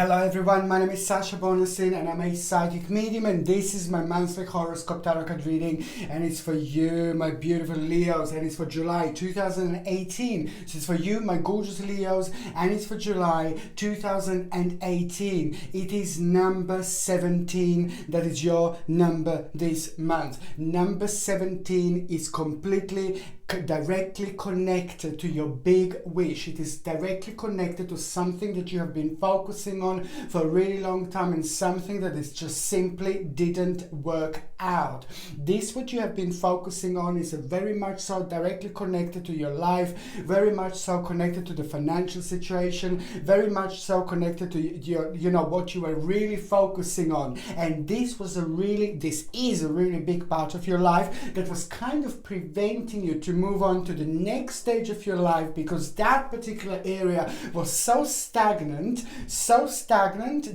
Hello everyone, my name is Sasha Bonasin and I'm a psychic medium, and this is my monthly horoscope tarot card reading, and it's for you, my beautiful Leos, and it's for July 2018. So it's for you, my gorgeous Leos, and it's for July 2018. It is number 17. That is your number this month. Number 17 is completely directly connected to your big wish. It is directly connected to something that you have been focusing on for a really long time, and something that is just simply didn't work out. This what you have been focusing on is very much so directly connected to your life, very much so connected to the financial situation, very much so connected to your, what you are really focusing on. And this is a really big part of your life that was kind of preventing you to move on to the next stage of your life, because that particular area was so stagnant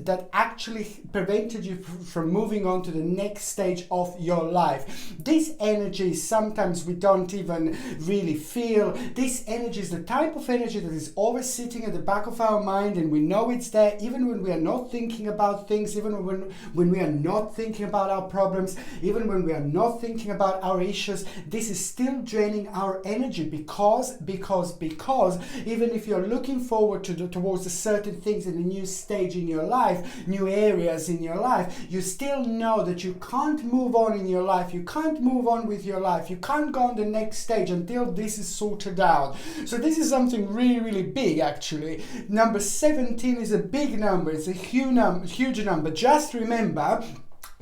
that actually prevented you from moving on to the next stage of your life. This energy, sometimes we don't even really feel. This energy is the type of energy that is always sitting at the back of our mind, and we know it's there even when we are not thinking about things, even when we are not thinking about our problems, even when we are not thinking about our issues. This is still draining our energy because even if you're looking forward towards a certain things in a new stage in your life, new areas in your life, you still know that you can't move on in your life, you can't move on with your life, you can't go on the next stage until this is sorted out. So this is something really big actually. Number 17 is a big number, it's a huge number. Just remember,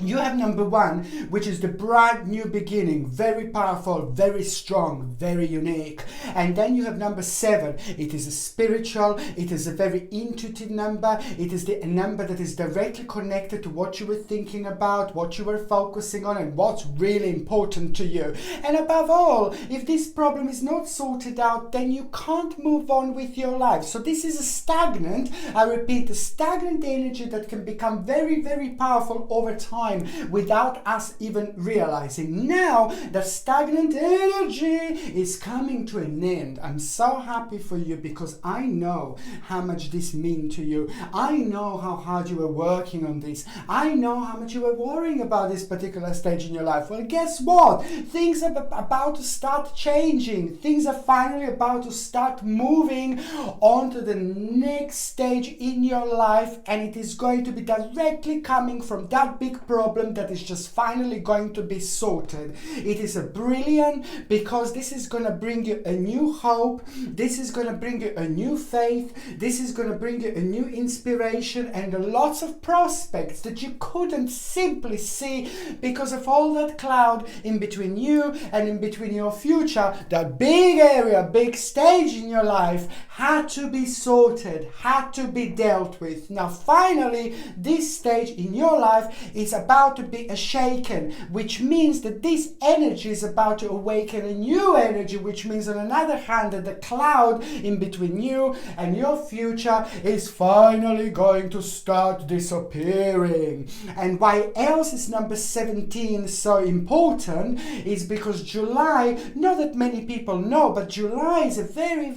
you have number 1, which is the bright new beginning, very powerful, very strong, very unique. And then you have number 7. It is a spiritual, it is a very intuitive number. It is the number that is directly connected to what you were thinking about, what you were focusing on, and what's really important to you. And above all, if this problem is not sorted out, then you can't move on with your life. So this is a stagnant, I repeat, a stagnant energy that can become very powerful over time without us even realizing. Now the stagnant energy is coming to an end. I'm so happy for you because I know how much this means to you. I know how hard you were working on this. I know how much you were worrying about this particular stage in your life. Well, guess what? Things are about to start changing. Things are finally about to start moving on to the next stage in your life, and it is going to be directly coming from that big problem that is just finally going to be sorted. It is a brilliant, because this is going to bring you a new hope, this is going to bring you a new faith, this is going to bring you a new inspiration and lots of prospects that you couldn't simply see because of all that cloud in between you and in between your future. That big area, big stage in your life had to be sorted, had to be dealt with. Now finally this stage in your life is about to be shaken, which means that this energy is about to awaken a new energy, which means on another hand that the cloud in between you and your future is finally going to start disappearing. And why else is number 17 so important is because July, not that many people know, but July is a very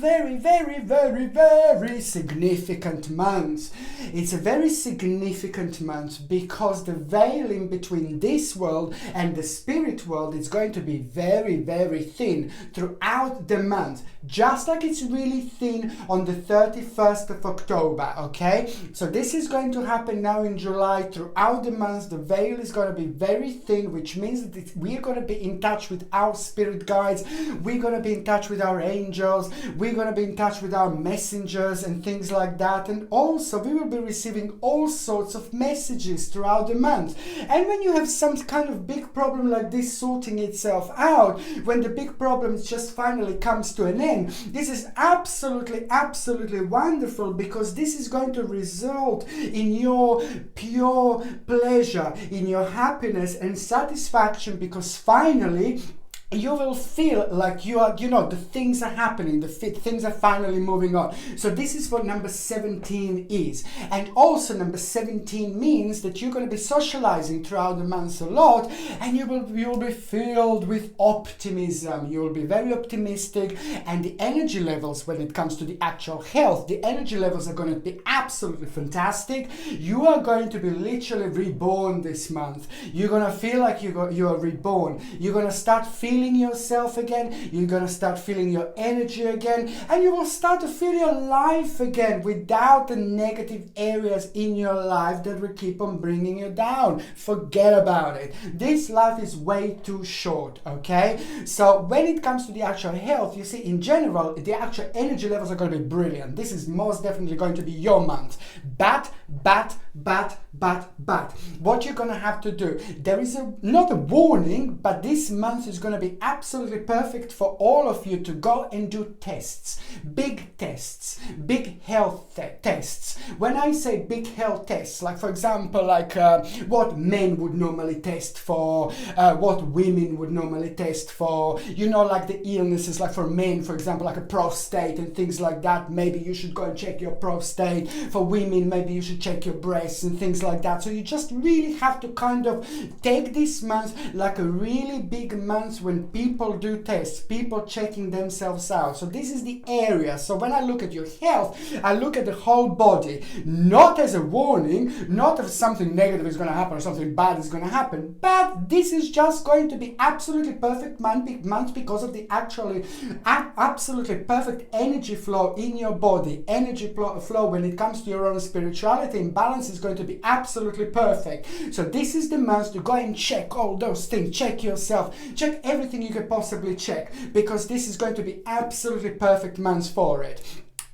significant month. It's a very significant month because the veil in between this world and the spirit world is going to be very thin throughout the month, just like it's really thin on the 31st of October, okay? So this is going to happen now in July. Throughout the month the veil is going to be very thin, which means that we're going to be in touch with our spirit guides, we're going to be in touch with our angels, we're going to be in touch with our messengers and things like that. And also we will be receiving all sorts of messages throughout the month. And when you have some kind of big problem like this sorting itself out, when the big problem just finally comes to an end, this is absolutely wonderful, because this is going to result in your pure pleasure, in your happiness and satisfaction, because finally you will feel like you are, the things are happening, things are finally moving on. So this is what number 17 is. And also number 17 means that you're going to be socializing throughout the month a lot, and you will be filled with optimism. You will be very optimistic, and the energy levels when it comes to the actual health, the energy levels are going to be absolutely fantastic. You are going to be literally reborn this month. You're going to feel like you are reborn. You're going to start feeling yourself again. You're going to start feeling your energy again, and you will start to feel your life again without the negative areas in your life that will keep on bringing you down. Forget about it. This life is way too short, okay? So when it comes to the actual health, you see, in general, the actual energy levels are going to be brilliant. This is most definitely going to be your month. But what you're going to have to do, there is not a warning, but this month is going to be absolutely perfect for all of you to go and do tests, big health tests. When I say big health tests, like for example, like what men would normally test for, what women would normally test for, like the illnesses, like for men, for example, like a prostate and things like that. Maybe you should go and check your prostate. For women, maybe you should check your breasts and things like that. So you just really have to kind of take this month like a really big month when people do tests, people checking themselves out. So this is the area. So when I look at your health, I look at the whole body, not as a warning, not if something negative is going to happen or something bad is going to happen, but this is just going to be absolutely perfect month because of the absolutely perfect energy flow in your body. Energy flow when it comes to your own spirituality and balance is going to be absolutely perfect. So this is the month to go and check all those things, check yourself, check everything you could possibly check, because this is going to be absolutely perfect month for it.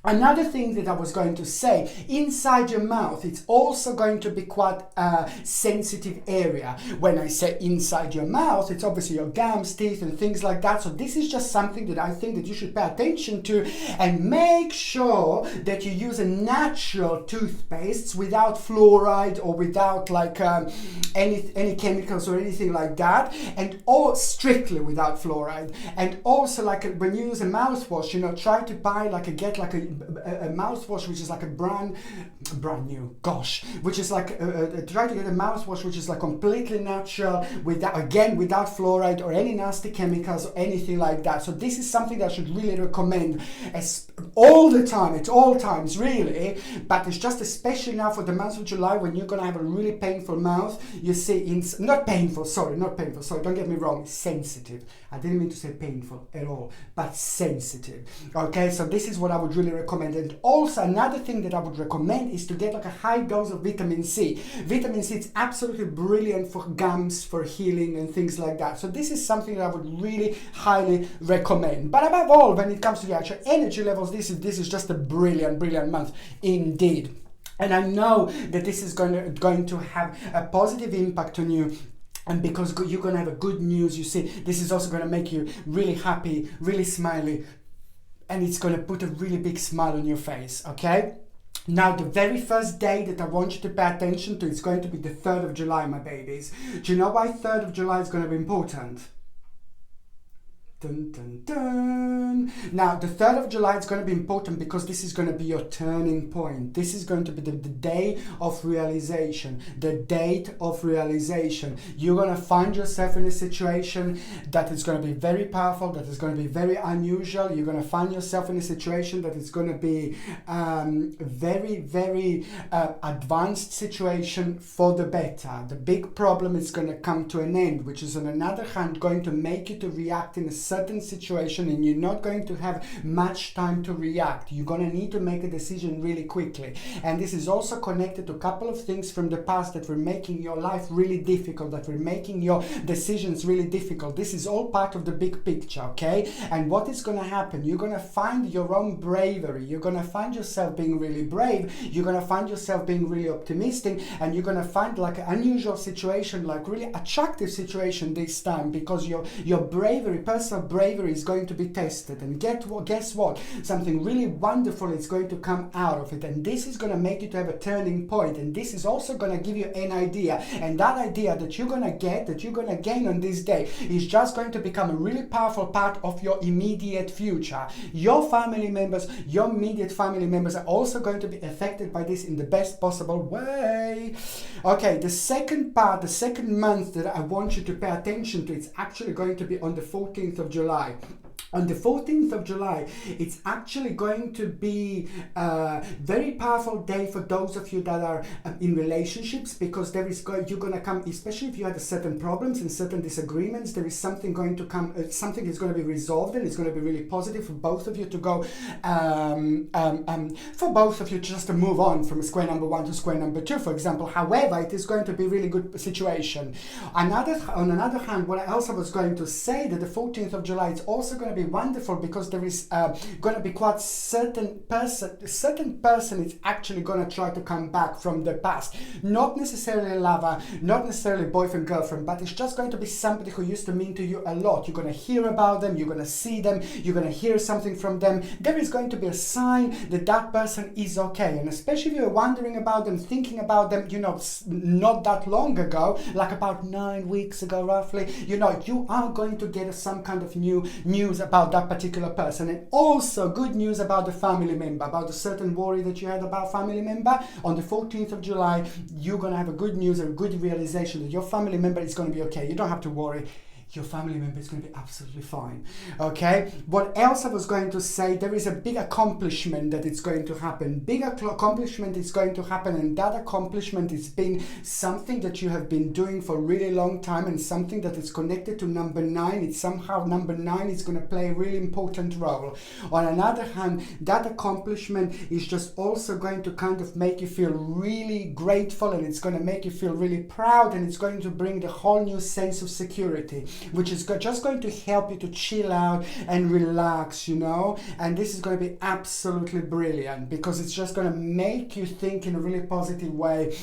Another thing that I was going to say, inside your mouth, it's also going to be quite a sensitive area. When I say inside your mouth, it's obviously your gums, teeth, and things like that. So this is just something that I think that you should pay attention to, and make sure that you use a natural toothpaste without fluoride or without like any chemicals or anything like that, and all strictly without fluoride. And also, like when you use a mouthwash, try to buy get a mouthwash which is like a brand new, which is like try to get a mouthwash which is like completely natural, without fluoride or any nasty chemicals or anything like that. So this is something that I should really recommend all the time, at all times really, but it's just especially now for the month of July when you're gonna have a really painful mouth. You see, not painful, don't get me wrong, sensitive. I didn't mean to say painful at all, but sensitive. Okay, so this is what I would really recommend. And also another thing that I would recommend is to get like a high dose of vitamin C. Vitamin C is absolutely brilliant for gums, for healing and things like that. So this is something that I would really highly recommend. But above all, when it comes to the actual energy levels, this is just a brilliant month indeed. And I know that this is going to have a positive impact on you. And because you're going to have a good news, you see, this is also going to make you really happy, really smiley, and it's going to put a really big smile on your face, okay? Now, the very first day that I want you to pay attention to is going to be the 3rd of July, my babies. Do you know why 3rd of July is going to be important? Dun, dun, dun. Now, the 3rd of July is going to be important because this is going to be your turning point. This is going to be the day of realization, the date of realization. You're going to find yourself in a situation that is going to be very powerful, that is going to be very unusual. You're going to find yourself in a situation that is going to be very advanced situation for the better. The big problem is going to come to an end, which is on another hand going to make you to react in a certain situation, and you're not going to have much time to react. You're going to need to make a decision really quickly. And this is also connected to a couple of things from the past that were making your life really difficult, that were making your decisions really difficult. This is all part of the big picture, okay? And what is going to happen? You're going to find your own bravery. You're going to find yourself being really brave. You're going to find yourself being really optimistic, and you're going to find like an unusual situation, like really attractive situation this time, because your bravery, personal of bravery is going to be tested. And guess what? Something really wonderful is going to come out of it. And this is going to make you to have a turning point. And this is also going to give you an idea. And that idea that you're going to get, that you're going to gain on this day, is just going to become a really powerful part of your immediate future. Your family members, your immediate family members are also going to be affected by this in the best possible way. Okay, the second part, the second month that I want you to pay attention to, it's actually going to be on the 14th of July. On the 14th of July, it's actually going to be a very powerful day for those of you that are in relationships, because you're going to come, especially if you had certain problems and certain disagreements, there is something going to come, something is going to be resolved, and it's going to be really positive for both of you to go, for both of you just to move on from square number 1 to square number 2, for example. However, it is going to be a really good situation. On another hand, what else I was going to say, that the 14th of July, it's also going to be wonderful because there is going to be quite certain person is actually going to try to come back from the past. Not necessarily a lover, not necessarily boyfriend, girlfriend, but it's just going to be somebody who used to mean to you a lot. You're going to hear about them, you're going to see them, you're going to hear something from them. There is going to be a sign that that person is okay. And especially if you're wondering about them, thinking about them, not that long ago, like about 9 weeks ago roughly, you are going to get some kind of new news about that particular person. And also good news about the family member, about a certain worry that you had about family member. On the 14th of July, you're going to have a good news, a good realization that your family member is going to be okay. You don't have to worry. Your family member is going to be absolutely fine. Okay, what else I was going to say, there is a big accomplishment that is going to happen. Big accomplishment is going to happen, and that accomplishment is being something that you have been doing for a really long time, and something that is connected to number 9. It's somehow number 9 is going to play a really important role. On another hand, that accomplishment is just also going to kind of make you feel really grateful, and it's going to make you feel really proud, and it's going to bring the whole new sense of security, which is just going to help you to chill out and relax, and this is going to be absolutely brilliant because it's just going to make you think in a really positive way.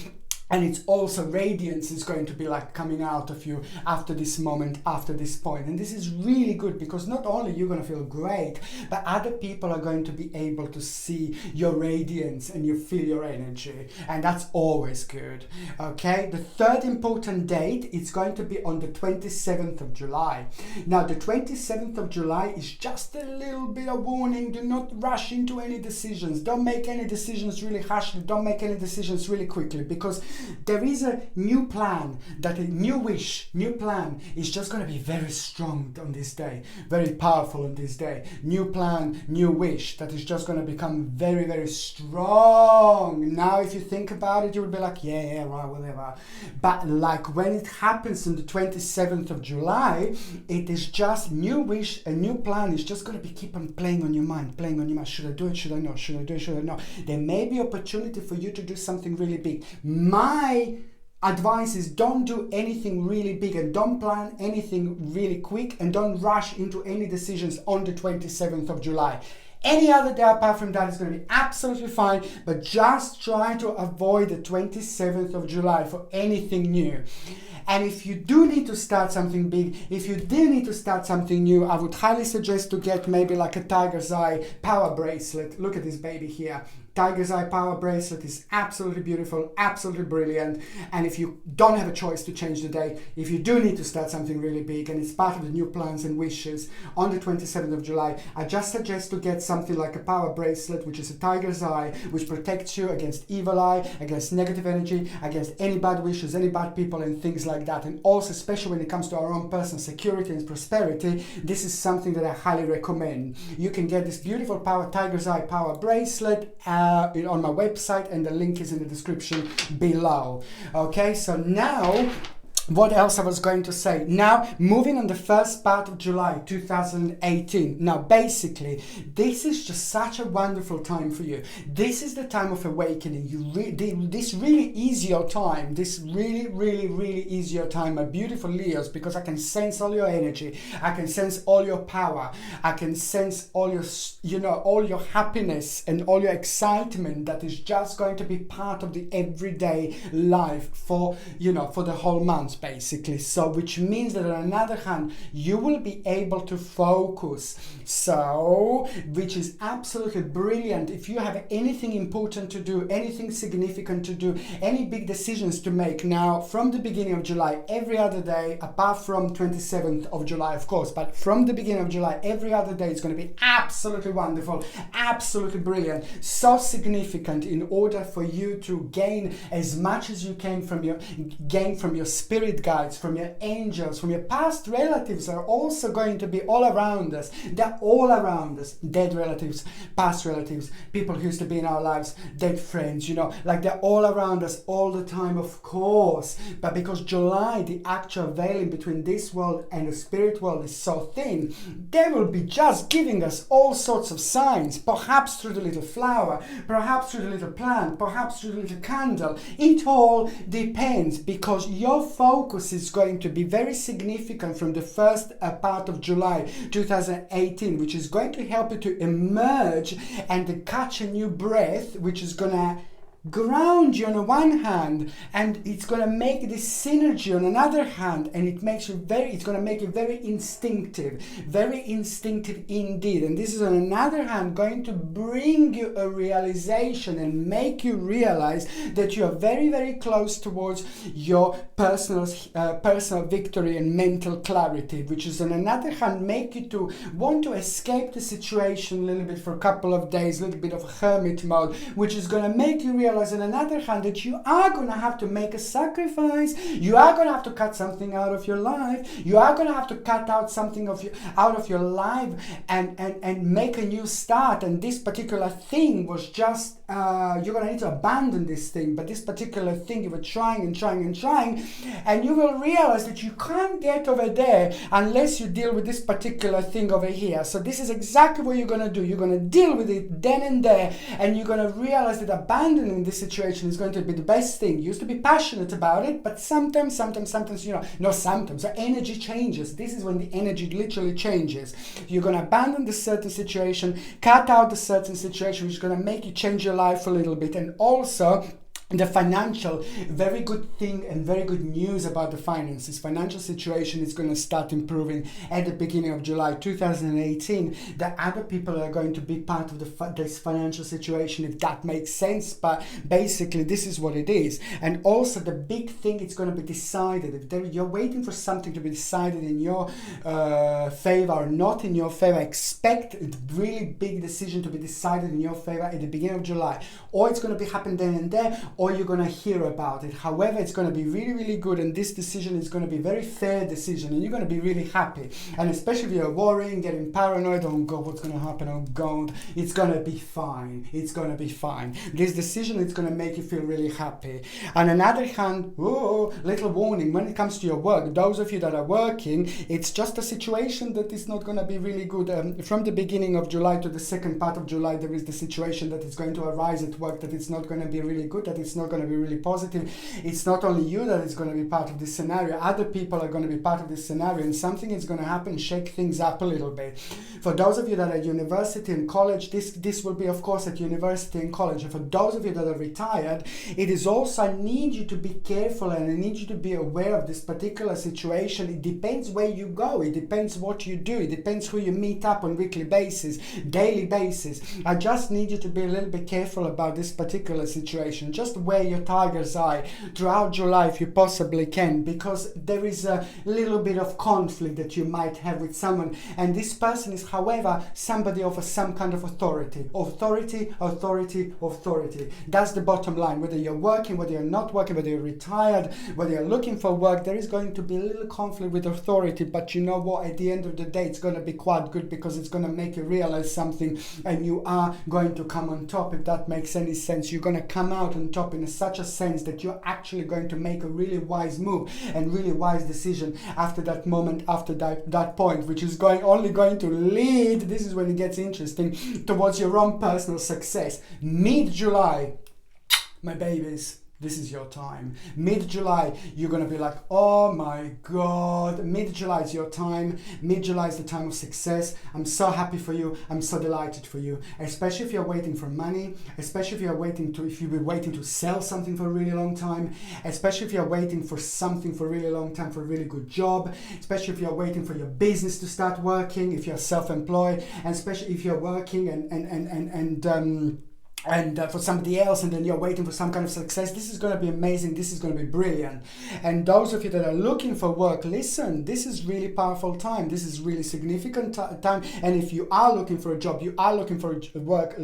And it's also radiance is going to be like coming out of you after this moment, after this point. And this is really good because not only you're going to feel great, but other people are going to be able to see your radiance and you feel your energy. And that's always good. Okay, the third important date is going to be on the 27th of July. Now, the 27th of July is just a little bit of warning. Do not rush into any decisions. Don't make any decisions really harshly. Don't make any decisions really quickly, because there is a new plan, that a new plan is just going to be very strong on this day, very powerful on this day. New plan, new wish that is just going to become very, very strong. Now, if you think about it, you will be like, yeah, right, whatever. But like when it happens on the 27th of July, it is just new wish, a new plan is just going to be keep on playing on your mind. Should I do it? Should I not? Should I do it? Should I not? There may be opportunity for you to do something really big. My advice is don't do anything really big, and don't plan anything really quick, and don't rush into any decisions on the 27th of July. Any other day apart from that is going to be absolutely fine, but just try to avoid the 27th of July for anything new. And if you do need to start something big, if you do need to start something new, I would highly suggest to get maybe like a tiger's eye power bracelet. Look at this baby here. Tiger's Eye Power Bracelet is absolutely beautiful, absolutely brilliant. And if you don't have a choice to change the day, if you do need to start something really big and it's part of the new plans and wishes on the 27th of July, I just suggest to get something like a power bracelet, which is a tiger's eye, which protects you against evil eye, against negative energy, against any bad wishes, any bad people and things like that. And also, especially when it comes to our own personal security and prosperity, this is something that I highly recommend. You can get this beautiful tiger's eye power bracelet on my website, and the link is in the description below. Okay, so now what else I was going to say? Now, moving on the first part of July 2018. Now, basically, this is just such a wonderful time for you. This is the time of awakening. This really is your time. This really, really, really is your time, my beautiful Leos, because I can sense all your energy. I can sense all your power. I can sense all your, all your happiness and all your excitement that is just going to be part of the everyday life for the whole month. balance, basically. So which means that on another hand, you will be able to focus. So, which is absolutely brilliant. If you have anything important to do, anything significant to do, any big decisions to make now from the beginning of July, every other day, apart from 27th of July, of course, but from the beginning of July, every other day is going to be absolutely wonderful, absolutely brilliant, so significant in order for you to gain as much as you can from your spirit guides, from your angels, from your past relatives are also going to be all around us. They're all around us. Dead relatives, past relatives, people who used to be in our lives, dead friends, you know, like they're all around us all the time, of course. But because July, the actual veiling between this world and the spirit world is so thin, they will be just giving us all sorts of signs, perhaps through the little flower, perhaps through the little plant, perhaps through the little candle. It all depends, because your focus is going to be very significant from the first part of July 2018, which is going to help you to emerge and catch a new breath, which is going to ground you on the one hand, and it's going to make this synergy on another hand, and it's going to make you very instinctive indeed. And this is on another hand going to bring you a realization and make you realize that you are very, very close towards your personal victory and mental clarity, which is on another hand make you to want to escape the situation a little bit for a couple of days, a little bit of hermit mode, which is going to make you realize on another hand that you are going to have to make a sacrifice. You are going to have to cut something out of your life. You are going to have to cut out something out of your life and make a new start. And this particular thing was just you're going to need to abandon this thing, but this particular thing you were trying and you will realize that you can't get over there unless you deal with this particular thing over here. So this is exactly what you're going to do. You're going to deal with it then and there, and you're going to realize that abandoning this situation is going to be the best thing. You used to be passionate about it, but sometimes, the energy changes. This is when the energy literally changes. You're going to abandon the certain situation, cut out the certain situation, which is going to make you change your life a little bit. And also the financial, very good thing and very good news about the finances. Financial situation is going to start improving at the beginning of July 2018. The other people are going to be part of this financial situation, if that makes sense. But basically, this is what it is. And also the big thing, it's going to be decided. If you're waiting for something to be decided in your favor or not in your favor, expect a really big decision to be decided in your favor at the beginning of July. Or it's going to be happen then and there, or you're going to hear about it. However, it's going to be really, really good, and this decision is going to be a very fair decision, and you're going to be really happy. And especially if you're worrying, getting paranoid, oh God, what's going to happen? Oh God, it's going to be fine. It's going to be fine. This decision is going to make you feel really happy. On another hand, little warning, when it comes to your work, those of you that are working, it's just a situation that is not going to be really good. From the beginning of July to the second part of July, there is the situation that is going to arise at work, that it's not going to be really good, that it's not going to be really positive. It's not only you that is going to be part of this scenario, other people are going to be part of this scenario, and something is going to happen, shake things up a little bit. For those of you that are at university and college, this will be of course at university and college. And for those of you that are retired, it is also, I need you to be careful and I need you to be aware of this particular situation. It depends where you go, it depends what you do, it depends who you meet up on weekly basis, daily basis. I just need you to be a little bit careful about this particular situation. Just wear your tiger's eye throughout July if you possibly can, because there is a little bit of conflict that you might have with someone, and this person is, however, somebody of some kind of authority. That's the bottom line. Whether you're working, whether you're not working, whether you're retired, whether you're looking for work, there is going to be a little conflict with authority, but you know what, at the end of the day it's going to be quite good, because it's going to make you realize something, and you are going to come on top, if that makes any sense. You're going to come out on top in such a sense that you're actually going to make a really wise move and really wise decision after that moment, after that point, which is only going to lead, this is when it gets interesting, towards your own personal success. Mid-July, my babies, This is your time. Mid-July, you're going to be like, oh my God. Mid-July is your time. Mid-July is the time of success. I'm so happy for you. I'm so delighted for you. Especially if you're waiting for money. Especially if you've been waiting to sell something for a really long time. Especially if you're waiting for something for a really long time, for a really good job. Especially if you're waiting for your business to start working. If you're self-employed. And especially if you're working and for somebody else, and then you're waiting for some kind of success. This is going to be amazing. This is going to be brilliant. And those of you that are looking for work, listen, this is really powerful time. This is really significant time. And if you are looking for a job, you are looking for work,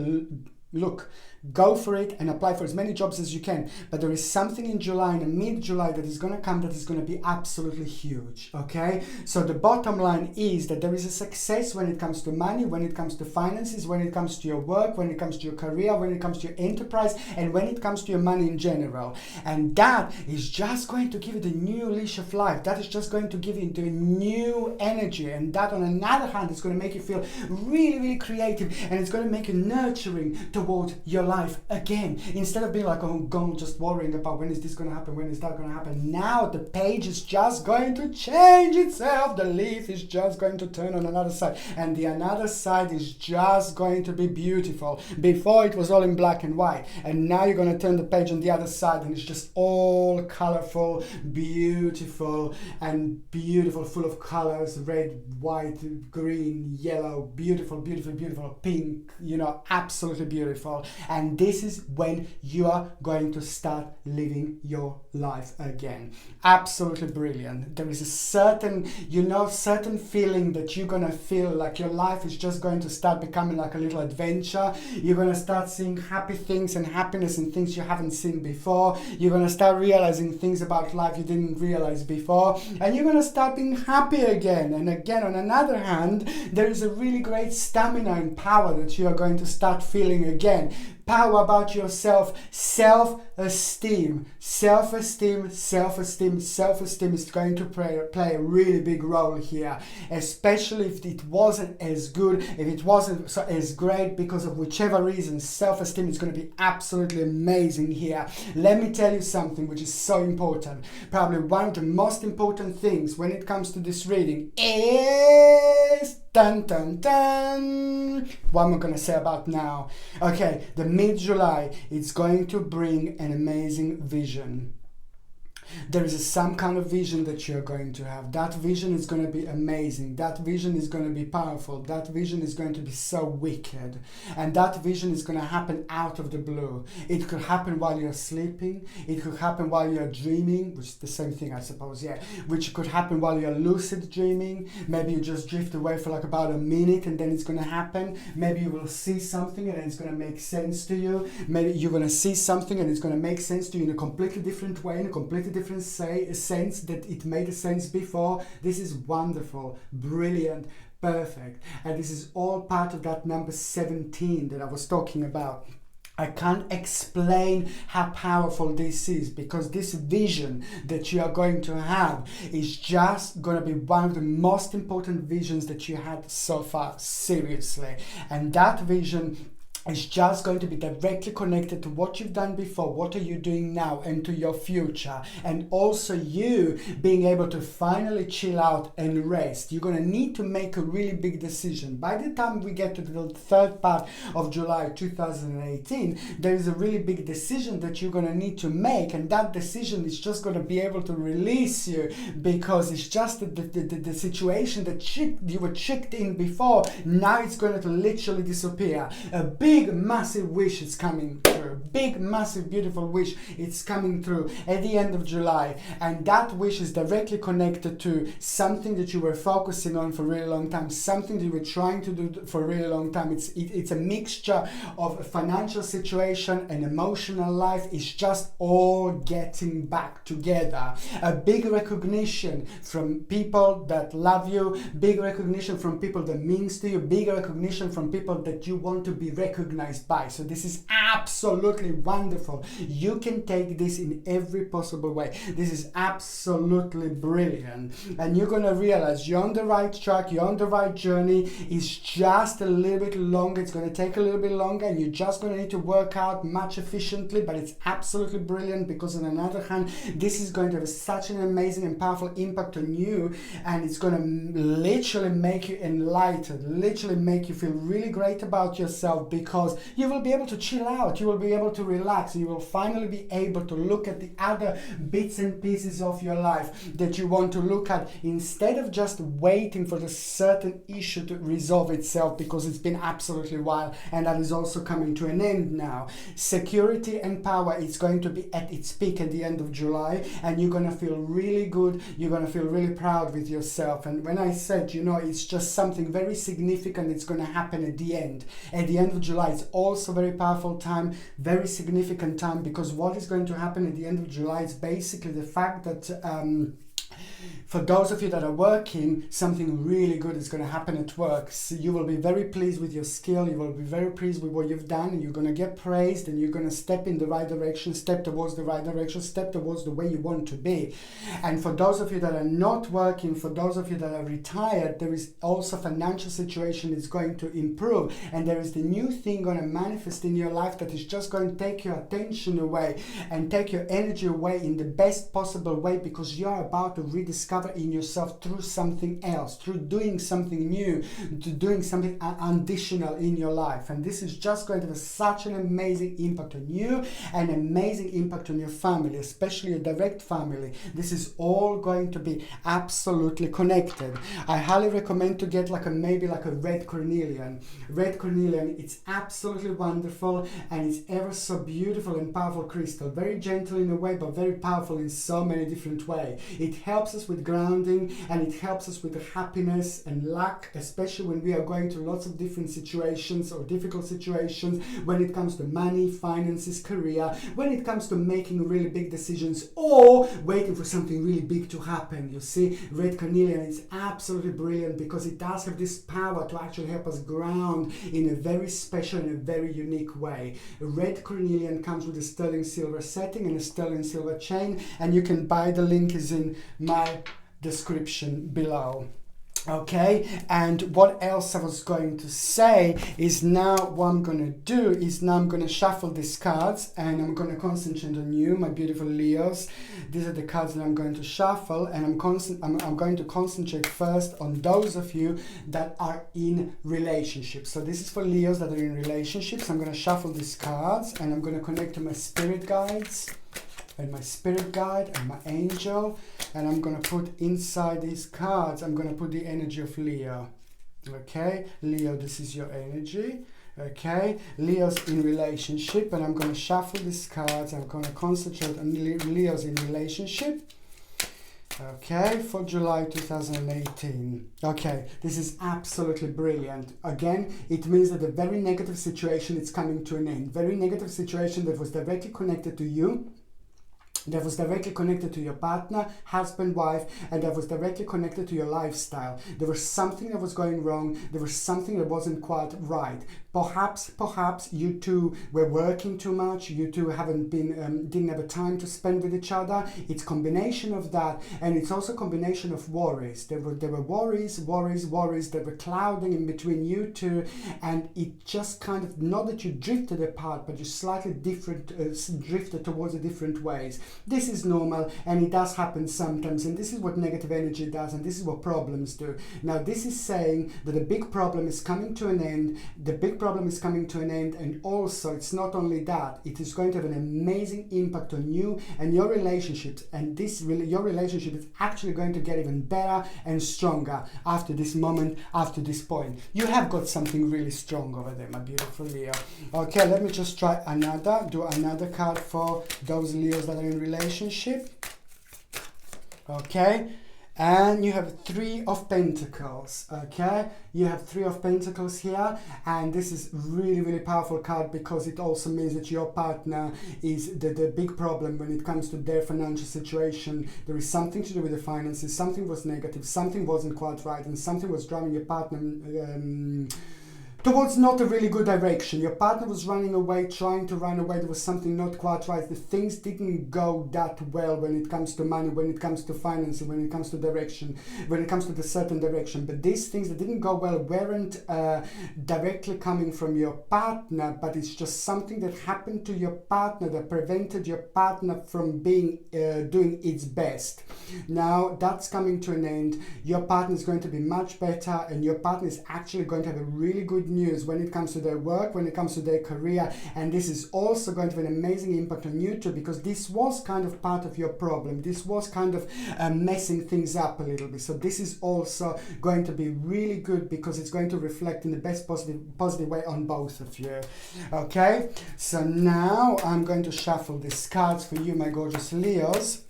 look, go for it and apply for as many jobs as you can. But there is something in July, in mid-July, that is going to come that is going to be absolutely huge, okay? So the bottom line is that there is a success when it comes to money, when it comes to finances, when it comes to your work, when it comes to your career, when it comes to your enterprise, and when it comes to your money in general. And that is just going to give you the new leash of life. That is just going to give you the new energy. And that, on another hand, is going to make you feel really, really creative, and it's going to make you nurturing towards your life again, instead of being like, oh God, just worrying about when is this going to happen, when is that going to happen. Now the page is just going to change itself. The leaf is just going to turn on another side, and the another side is just going to be beautiful. Before it was all in black and white, and now you're going to turn the page on the other side, and it's just all colorful, beautiful, full of colors: red, white, green, yellow, beautiful, beautiful, beautiful, pink, absolutely beautiful. And this is when you are going to start living your life again. Absolutely brilliant. There is a certain feeling that you're going to feel like your life is just going to start becoming like a little adventure. You're going to start seeing happy things and happiness in things you haven't seen before. You're going to start realizing things about life you didn't realize before. And you're going to start being happy again. And again, on another hand, there is a really great stamina and power that you are going to start feeling again. Power about yourself, self-esteem. Self-esteem is going to play a really big role here, especially if it wasn't as good, if it wasn't as great, because of whichever reason. Self-esteem is going to be absolutely amazing here. Let me tell you something which is so important. Probably one of the most important things when it comes to this reading is what am I going to say about now? Okay, the mid-July, it's going to bring an amazing vision. There is some kind of vision that you're going to have. That vision is going to be amazing. That vision is going to be powerful. That vision is going to be so wicked. And that vision is going to happen out of the blue. It could happen while you're sleeping. It could happen while you're dreaming, which is the same thing, I suppose, yeah. Which could happen while you're lucid dreaming. Maybe you just drift away for like about a minute and then it's going to happen. Maybe you will see something and it's going to make sense to you. Maybe you're going to see something and it's going to make sense to you in a completely different way, in a completely different sense that it made a sense before. This is wonderful, brilliant, perfect. And this is all part of that number 17 that I was talking about. I can't explain how powerful this is, because this vision that you are going to have is just going to be one of the most important visions that you had so far, seriously. And that vision is just going to be directly connected to what you've done before, what are you doing now, and to your future. And also you being able to finally chill out and rest. You're going to need to make a really big decision. By the time we get to the third part of July 2018, there is a really big decision that you're going to need to make, and that decision is just going to be able to release you, because it's just the situation that you were tricked in before. Now it's going to literally disappear. A big massive wish is coming through. Big massive beautiful wish, it's coming through at the end of July, and that wish is directly connected to something that you were focusing on for a really long time, something that you were trying to do for a really long time. It's a mixture of a financial situation and emotional life. It's just all getting back together. A big recognition from people that love you, big recognition from people that means to you, big recognition from people that you want to be recognized recognized by. So this is absolutely wonderful. You can take this in every possible way. This is absolutely brilliant. And you're going to realize you're on the right track, you're on the right journey. It's just a little bit longer. It's going to take a little bit longer, and you're just going to need to work out much efficiently, but it's absolutely brilliant because on the other hand, this is going to have such an amazing and powerful impact on you, and it's going to literally make you enlightened, literally make you feel really great about yourself, because you will be able to chill out, you will be able to relax, you will finally be able to look at the other bits and pieces of your life that you want to look at, instead of just waiting for the certain issue to resolve itself, because it's been absolutely wild, and that is also coming to an end now. Security and power is going to be at its peak at the end of July, and you're going to feel really good, you're going to feel really proud with yourself. And when I said, you know, it's just something very significant, it's going to happen at the end of July. It's also a very powerful time, very significant time, because what is going to happen at the end of July is basically the fact that for those of you that are working, something really good is going to happen at work. So you will be very pleased with your skill, you will be very pleased with what you've done, and you're going to get praised, and you're going to step in the right direction, step towards the right direction, step towards the way you want to be. And for those of you that are not working, for those of you that are retired, there is also financial situation is going to improve, and there is the new thing going to manifest in your life that is just going to take your attention away and take your energy away in the best possible way, because you are about to rediscover in yourself through something else, through doing something new, to doing something additional in your life. And this is just going to have such an amazing impact on you, an amazing impact on your family, especially your direct family. This is all going to be absolutely connected. I highly recommend to get maybe a red carnelian. Red carnelian, it's absolutely wonderful, and it's ever so beautiful and powerful crystal. Very gentle in a way, but very powerful in so many different ways. It helps us with grounding, and it helps us with the happiness and luck, especially when we are going through lots of different situations or difficult situations, when it comes to money, finances, career, when it comes to making really big decisions or waiting for something really big to happen. You see, red carnelian is absolutely brilliant because it does have this power to actually help us ground in a very special and a very unique way. Red carnelian comes with a sterling silver setting and a sterling silver chain, and you can buy, the link is in my description below. Okay, and what else I was going to say is, now what I'm going to do is, now I'm going to shuffle these cards, and I'm going to concentrate on you, my beautiful Leos. These are the cards that I'm going to shuffle, and I'm going to concentrate first on those of you that are in relationships. So this is for Leos that are in relationships. I'm going to shuffle these cards, and I'm going to connect to my spirit guides and my spirit guide and my angel, and I'm going to put inside these cards, I'm going to put the energy of Leo. Okay, Leo, this is your energy. Okay, Leo's in relationship, and I'm going to shuffle these cards. I'm going to concentrate on Leo's in relationship. Okay, for July 2018. Okay, this is absolutely brilliant. Again, it means that a very negative situation is coming to an end. Very negative situation that was directly connected to you, that was directly connected to your partner, husband, wife, and that was directly connected to your lifestyle. There was something that was going wrong. There was something that wasn't quite right. Perhaps you two were working too much. You two didn't have a time to spend with each other. It's combination of that, and it's also a combination of worries. There were worries that were clouding in between you two, and it just kind of, not that you drifted apart, but you slightly drifted towards a different ways. This is normal, and it does happen sometimes, and this is what negative energy does, and this is what problems do. Now, this is saying that the big problem is coming to an end. The big problem is coming to an end, and also, it's not only that, it is going to have an amazing impact on you and your relationships, and your relationship is actually going to get even better and stronger after this moment, after this point. You have got something really strong over there, my beautiful Leo. Okay, let me just try do another card for those Leos that are in relationship. Okay, and you have 3 of Pentacles. Okay, you have 3 of Pentacles here, and this is really, really powerful card because it also means that your partner is the big problem when it comes to their financial situation. There is something to do with the finances, something was negative, something wasn't quite right, and something was driving your partner towards not a really good direction. Your partner was running away, trying to run away. There was something not quite right. The things didn't go that well when it comes to money, when it comes to finances, when it comes to direction, when it comes to the certain direction. But these things that didn't go well weren't directly coming from your partner, but it's just something that happened to your partner that prevented your partner from being doing its best. Now that's coming to an end. Your partner is going to be much better, and your partner is actually going to have a really good news when it comes to their work, when it comes to their career, and this is also going to have an amazing impact on you too, because this was kind of part of your problem. This was kind of messing things up a little bit. So this is also going to be really good because it's going to reflect in the best positive way on both of you. Okay, so now I'm going to shuffle these cards for you, my gorgeous Leos.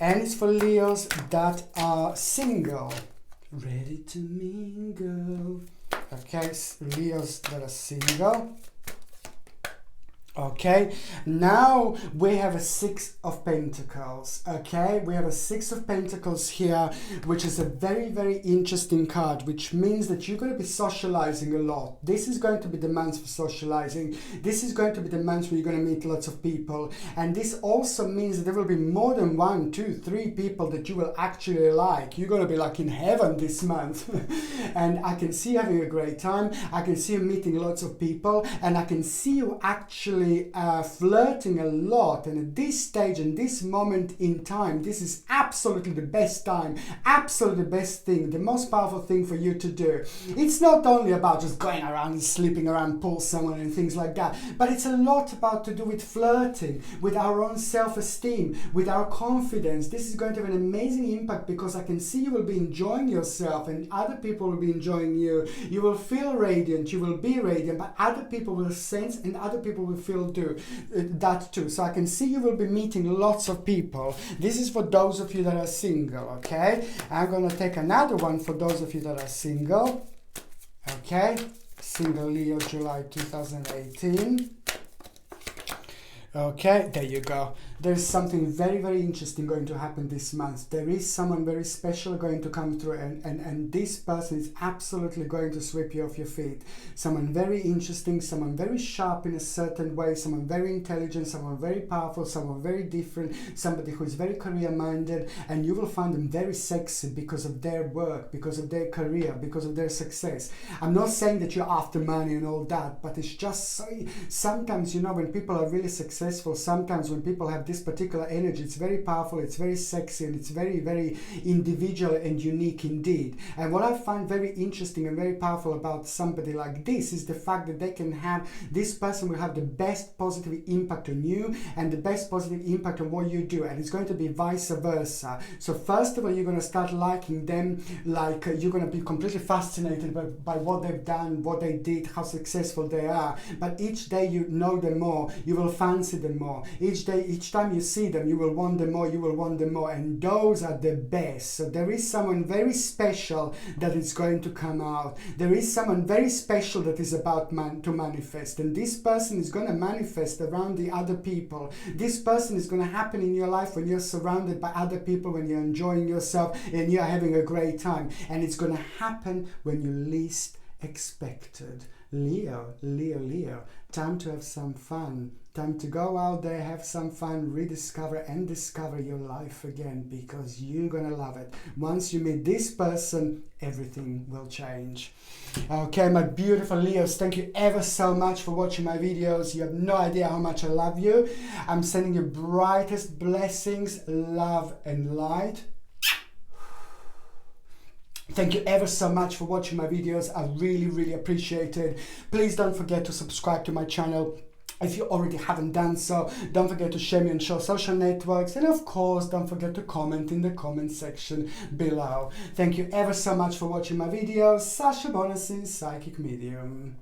And it's for Leos that are single. Ready to mingle. Okay, Leos that are single. Okay, now we have a Six of Pentacles. Okay, we have a Six of Pentacles here, which is a very interesting card, which means that you're going to be socializing a lot. This is going to be the month for socializing. This is going to be the month where you're going to meet lots of people, and this also means that there will be more than 1, 2, 3 people that you will actually like. You're going to be like in heaven this month. And I can see you having a great time. I can see you meeting lots of people, and I can see you actually flirting a lot. And at this stage and this moment in time, this is absolutely the best time, absolutely the best thing, the most powerful thing for you to do. It's not only about just going around and sleeping around, pull someone and things like that, but it's a lot about to do with flirting, with our own self-esteem, with our confidence. This is going to have an amazing impact because I can see you will be enjoying yourself and other people will be enjoying you. You will feel radiant, you will be radiant, but other people will sense and other people will feel that too. So I can see you will be meeting lots of people. This is for those of you that are single. Okay, I'm gonna take another one for those of you that are single. Okay, single Leo, July 2018. Okay, there you go. There's something very interesting going to happen this month. There is someone very special going to come through, and this person is absolutely going to sweep you off your feet. Someone very interesting, someone very sharp in a certain way, someone very intelligent, someone very powerful, someone very different, somebody who is very career-minded, and you will find them very sexy because of their work, because of their career, because of their success. I'm not saying that you're after money and all that, but it's just so, sometimes, you know, when people are really successful, sometimes when people have this particular energy, it's very powerful, it's very sexy, and it's very individual and unique indeed. And what I find very interesting and very powerful about somebody like this is the fact that they can have, this person will have the best positive impact on you and the best positive impact on what you do, and it's going to be vice versa. So first of all, you're going to start liking them, like you're going to be completely fascinated by what they've done, what they did, how successful they are. But each day you know them more, you will fancy them more. Each time you see them, you will want them more, you will want them more, and those are the best. So there is someone very special that is going to come out. There is someone very special that is about to manifest, and this person is going to manifest around the other people. This person is going to happen in your life when you're surrounded by other people, when you're enjoying yourself and you're having a great time, and it's going to happen when you least expected. Leo, time to have some fun. Time to go out there, have some fun, rediscover and discover your life again, because you're gonna love it. Once you meet this person, everything will change. Okay, my beautiful Leos, thank you ever so much for watching my videos. You have no idea how much I love you. I'm sending you brightest blessings, love and light. Thank you ever so much for watching my videos. I really appreciate it. Please don't forget to subscribe to my channel. If you already haven't done so, don't forget to share me on your social networks, and of course don't forget to comment in the comment section below. Thank you ever so much for watching my videos. Sasha Bonasin, Psychic Medium.